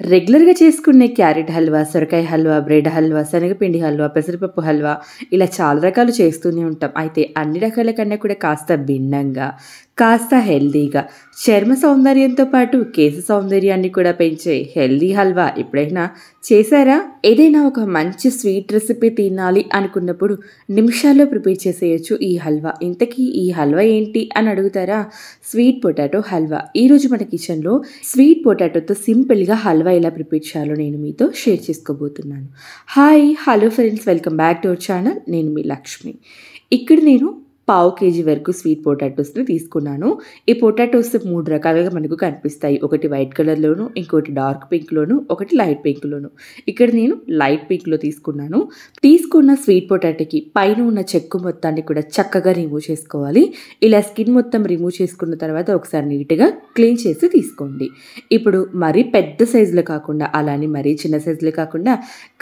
రెగ్యులర్‌గా చేసుకునే క్యారెట్ హల్వా, సొరకాయ హల్వా, బ్రెడ్ హల్వా, శనగపిండి హల్వా, పెసరపప్పు హల్వా ఇలా చాలా రకాలు చేస్తూనే ఉంటాం. అయితే అన్ని రకాల కన్నా కూడా కాస్త భిన్నంగా, కాస్త హెల్తీగా, చర్మ సౌందర్యంతో పాటు కేశ సౌందర్యాన్ని కూడా పెంచే హెల్తీ హల్వా ఎప్పుడైనా చేశారా? ఏదైనా ఒక మంచి స్వీట్ రెసిపీ తినాలి అనుకున్నప్పుడు నిమిషాల్లో ప్రిపేర్ చేసేయొచ్చు ఈ హల్వా. ఇంతకీ ఈ హల్వా ఏంటి అని అడుగుతారా? Sweet potato halwa. ఈరోజు మన కిచెన్‌లో స్వీట్ పొటాటోతో సింపుల్‌గా హల్వా ఎలా ప్రిపేర్ చేయాలో నేను మీతో షేర్ చేసుకోబోతున్నాను. Hi! Hello friends, welcome back to our channel. నేను మీ లక్ష్మి. ఇక్కడ నేను పావు కేజీ వరకు స్వీట్ పొటాటోస్‌ని తీసుకున్నాను. ఈ పొటాటోస్ 3 రకాలుగా మనకు కనిపిస్తాయి. ఒకటి వైట్ కలర్‌లోను, ఇంకోటి డార్క్ పింక్‌లోను, ఒకటి లైట్ పింక్‌లోను. ఇక్కడ నేను లైట్ పింక్‌లో తీసుకున్నాను. తీసుకున్న స్వీట్ పొటాటోకి పైన ఉన్న చెక్కు మొత్తాన్ని కూడా చక్కగా రిమూవ్ చేసుకోవాలి. ఇలా స్కిన్ మొత్తం రిమూవ్ చేసుకున్న తర్వాత ఒకసారి నీట్‌గా క్లీన్ చేసి తీసుకోండి. ఇప్పుడు మరీ పెద్ద సైజులో కాకుండా, అలానే మరీ చిన్న సైజులో కాకుండా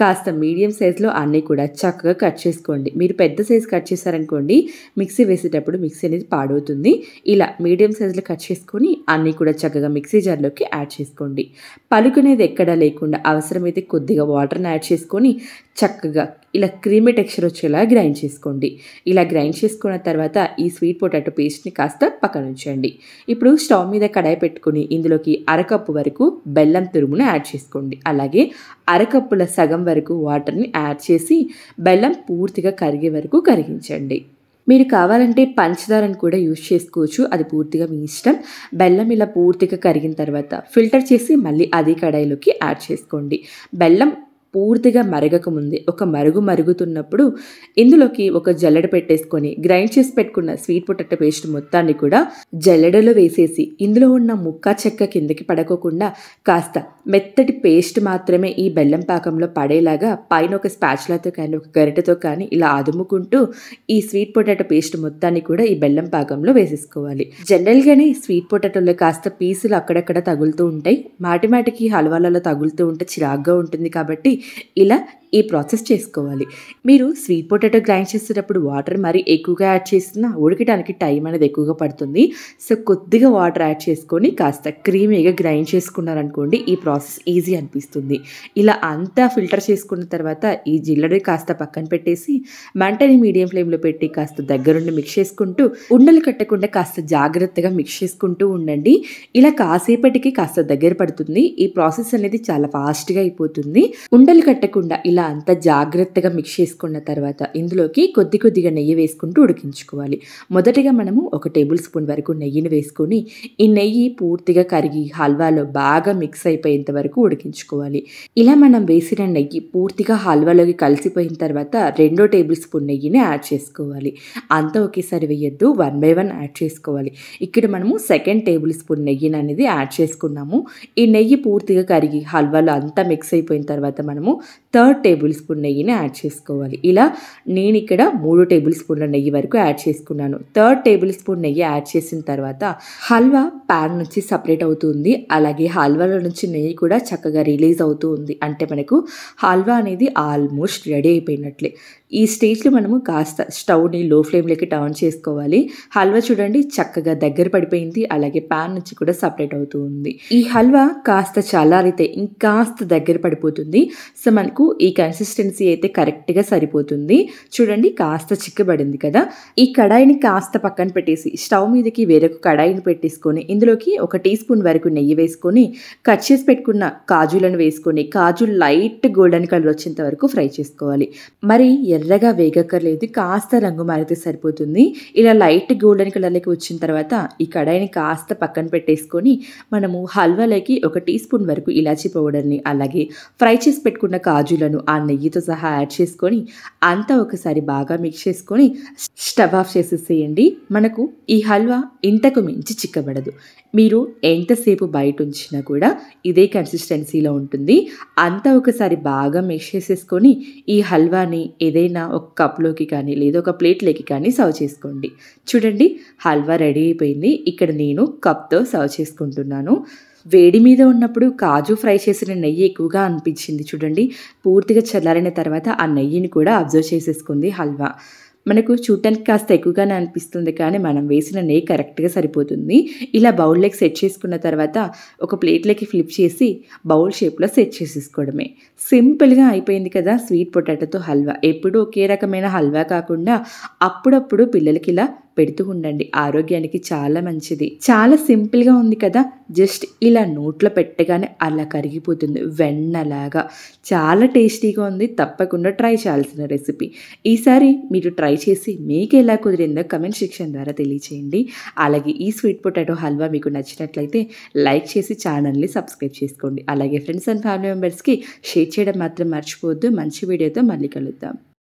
కాస్త మీడియం సైజులో అన్నీ కూడా చక్కగా కట్ చేసుకోండి. మీరు పెద్ద సైజు కట్ చేశారనుకోండి, మిక్సీ వేసేటప్పుడు మిక్సీ అనేది పాడవుతుంది. ఇలా మీడియం సైజులో కట్ చేసుకొని అన్నీ కూడా చక్కగా మిక్సీ జార్లోకి యాడ్ చేసుకోండి. పలుకు అనేది ఎక్కడా లేకుండా అవసరమైతే కొద్దిగా వాటర్ని యాడ్ చేసుకొని చక్కగా ఇలా క్రీమీ టెక్స్చర్ వచ్చేలా గ్రైండ్ చేసుకోండి. ఇలా గ్రైండ్ చేసుకున్న తర్వాత ఈ స్వీట్ పొటాటో పేస్ట్ని కాస్త పక్కన ఉంచండి. ఇప్పుడు స్టవ్ మీద కడాయి పెట్టుకుని ఇందులోకి అరకప్పు వరకు బెల్లం తురుమును యాడ్ చేసుకోండి. అలాగే అరకప్పుల సగం వరకు వాటర్ని యాడ్ చేసి బెల్లం పూర్తిగా కరిగే వరకు కరిగించండి. మీరు కావాలంటే పంచదారని కూడా యూజ్ చేసుకోవచ్చు. అది పూర్తిగా మీ ఇష్టం. బెల్లం ఇలా పూర్తిగా కరిగిన తర్వాత ఫిల్టర్ చేసి మళ్ళీ అదే కడాయిలోకి యాడ్ చేసుకోండి. బెల్లం పూర్తిగా మరగకముందే ఒక మరుగుతున్నప్పుడు ఇందులోకి ఒక జల్లెడ పెట్టేసుకొని గ్రైండ్ చేసి పెట్టుకున్న స్వీట్ పొటాటో పేస్ట్ మొత్తాన్ని కూడా జల్లెడలో వేసేసి ఇందులో ఉన్న ముక్క చెక్క కిందకి పడకోకుండా కాస్త మెత్తటి పేస్ట్ మాత్రమే ఈ బెల్లం పాకంలో పడేలాగా పైన ఒక స్పాచులాతో కానీ ఒక గరిటెతో కానీ ఇలా అదుముకుంటూ ఈ స్వీట్ పొటాటో పేస్ట్ మొత్తాన్ని కూడా ఈ బెల్లం పాకంలో వేసేసుకోవాలి. జనరల్గానే స్వీట్ పొటాటోలో కాస్త పీసులు అక్కడక్కడ తగులుతూ ఉంటాయి. మాటిమాటికి హల్వాలలో తగులుతూ ఉంటే చిరాగ్గా ఉంటుంది. కాబట్టి ఇలా ఈ ప్రాసెస్ చేసుకోవాలి. మీరు స్వీట్ పొటాటో గ్రైండ్ చేసేటప్పుడు వాటర్ మరీ ఎక్కువగా యాడ్ చేసినా ఉడకడానికి టైం అనేది ఎక్కువగా పడుతుంది. సో కొద్దిగా వాటర్ యాడ్ చేసుకొని కాస్త క్రీమీగా గ్రైండ్ చేసుకున్నారనుకోండి, ఈ ప్రాసెస్ ఈజీ అనిపిస్తుంది. ఇలా అంతా ఫిల్టర్ చేసుకున్న తర్వాత ఈ జిల్లడి కాస్త పక్కన పెట్టేసి మంటని మీడియం ఫ్లేమ్లో పెట్టి కాస్త దగ్గరుండి మిక్స్ చేసుకుంటూ ఉండలు కట్టకుండా కాస్త జాగ్రత్తగా మిక్స్ చేసుకుంటూ ఉండండి. ఇలా కాసేపటికి కాస్త దగ్గర పడుతుంది. ఈ ప్రాసెస్ అనేది చాలా ఫాస్ట్గా అయిపోతుంది. ఉండలు కట్టకుండా ఇలా అంతా జాగ్రత్తగా మిక్స్ చేసుకున్న తర్వాత ఇందులోకి కొద్దిగా నెయ్యి వేసుకుంటూ ఉడికించుకోవాలి. మొదటిగా మనము 1 టేబుల్ స్పూన్ వరకు నెయ్యిని వేసుకొని ఈ నెయ్యి పూర్తిగా కరిగి హల్వాలో బాగా మిక్స్ అయిపోయేంత వరకు ఉడికించుకోవాలి. ఇలా మనం వేసిన నెయ్యి పూర్తిగా హల్వాలోకి కలిసిపోయిన తర్వాత 2 టేబుల్ స్పూన్ నెయ్యిని యాడ్ చేసుకోవాలి. అంతా ఒకేసారి వేయొద్దు, 1 బై 1 యాడ్ చేసుకోవాలి. ఇక్కడ మనము 2nd టేబుల్ స్పూన్ నెయ్యిని అనేది యాడ్ చేసుకున్నాము. ఈ నెయ్యి పూర్తిగా కరిగి హల్వాలో అంతా మిక్స్ అయిపోయిన తర్వాత మనము 3rd టేబుల్ స్పూన్ నెయ్యిని యాడ్ చేసుకోవాలి. ఇలా నేను ఇక్కడ 3 టేబుల్ స్పూన్ల నెయ్యి వరకు యాడ్ చేసుకున్నాను. 3rd టేబుల్ స్పూన్ నెయ్యి యాడ్ చేసిన తర్వాత హల్వా ప్యాన్ నుంచి సపరేట్ అవుతుంది. అలాగే హల్వాలో నుంచి నెయ్యి కూడా చక్కగా రిలీజ్ అవుతూ ఉంది. అంటే మనకు హల్వా అనేది ఆల్మోస్ట్ రెడీ అయిపోయినట్లే. ఈ స్టేజ్లో మనము కాస్త స్టవ్ని లో ఫ్లేమ్లోకి టర్న్ చేసుకోవాలి. హల్వా చూడండి చక్కగా దగ్గర పడిపోయింది. అలాగే ప్యాన్ నుంచి కూడా సపరేట్ అవుతూ ఉంది. ఈ హల్వా కాస్త చల్లారితే ఇంకాస్త దగ్గర పడిపోతుంది. సో మనకు ఈ కన్సిస్టెన్సీ అయితే కరెక్ట్గా సరిపోతుంది. చూడండి కాస్త చిక్కబడింది కదా. ఈ కడాయిని కాస్త పక్కన పెట్టేసి స్టవ్ మీదకి వేరొక కడాయిని పెట్టేసుకొని ఇందులోకి 1 టీ స్పూన్ వరకు నెయ్యి వేసుకొని కట్ చేసి పెట్టుకున్న కాజులను వేసుకొని కాజు లైట్ గోల్డెన్ కలర్ వచ్చేంత వరకు ఫ్రై చేసుకోవాలి. మరి ఎర్రగా వేగక్కర్లేదు, కాస్త రంగు మారితే సరిపోతుంది. ఇలా లైట్ గోల్డెన్ కలర్లోకి వచ్చిన తర్వాత ఈ కడాయిని కాస్త పక్కన పెట్టేసుకొని మనము హల్వాలోకి 1 టీ స్పూన్ వరకు ఇలాచీ పౌడర్ని అలాగే ఫ్రై చేసి పెట్టుకున్న కాజులను ఆ నెయ్యితో సహా యాడ్ చేసుకొని అంతా ఒకసారి బాగా మిక్స్ చేసుకొని స్టవ్ ఆఫ్ చేసేసేయండి. మనకు ఈ హల్వా ఇంతకు మించి చిక్కబడదు. మీరు ఎంతసేపు బయట ఉంచినా కూడా ఇదే కన్సిస్టెన్సీలో ఉంటుంది. అంతా ఒకసారి బాగా మిక్స్ చేసేసుకొని ఈ హల్వాని ఏదైనా ఒక కప్లోకి కానీ లేదా ఒక ప్లేట్లోకి కానీ సర్వ్ చేసుకోండి. చూడండి హల్వా రెడీ అయిపోయింది. ఇక్కడ నేను కప్తో సర్వ్ చేసుకుంటున్నాను. వేడి మీద ఉన్నప్పుడు కాజు ఫ్రై చేసిన నెయ్యి ఎక్కువగా అనిపించింది. చూడండి పూర్తిగా చల్లారిన తర్వాత ఆ నెయ్యిని కూడా అబ్జర్వ్ చేసేసుకుంది హల్వా. మనకు చూడటానికి కాస్త ఎక్కువగానే అనిపిస్తుంది కానీ మనం వేసిన నెయ్యి కరెక్ట్‌గా సరిపోతుంది. ఇలా బౌల్‌లోకి సెట్ చేసుకున్న తర్వాత ఒక ప్లేట్‌లోకి ఫ్లిప్ చేసి బౌల్ షేప్‌లో సెట్ చేసేసుకోవడమే. సింపుల్‌గా అయిపోయింది కదా స్వీట్ పొటాటోతో హల్వా. ఎప్పుడూ ఒకే రకమైన హల్వా కాకుండా అప్పుడప్పుడు పిల్లలకి ఇలా పెడుతూ ఉండండి. ఆరోగ్యానికి చాలా మంచిది. చాలా సింపుల్‌గా ఉంది కదా! జస్ట్ ఇలా నోట్లో పెట్టగానే అలా కరిగిపోతుంది వెన్నలాగా. చాలా టేస్టీగా ఉంది. తప్పకుండా ట్రై చేయాల్సిన రెసిపీ. ఈసారి మీరు ట్రై చేసి మీకెలా కుదిరిందో కామెంట్ సెక్షన్ ద్వారా తెలియచేయండి. అలాగే ఈ స్వీట్ పొటాటో హల్వా మీకు నచ్చినట్లయితే లైక్ చేసి ఛానల్‌ని సబ్స్క్రైబ్ చేసుకోండి. అలాగే ఫ్రెండ్స్ అండ్ ఫ్యామిలీ మెంబర్స్‌కి షేర్ చేయడం మాత్రం మర్చిపోవద్దు. మంచి వీడియోతో మళ్ళీ కలుద్దాం.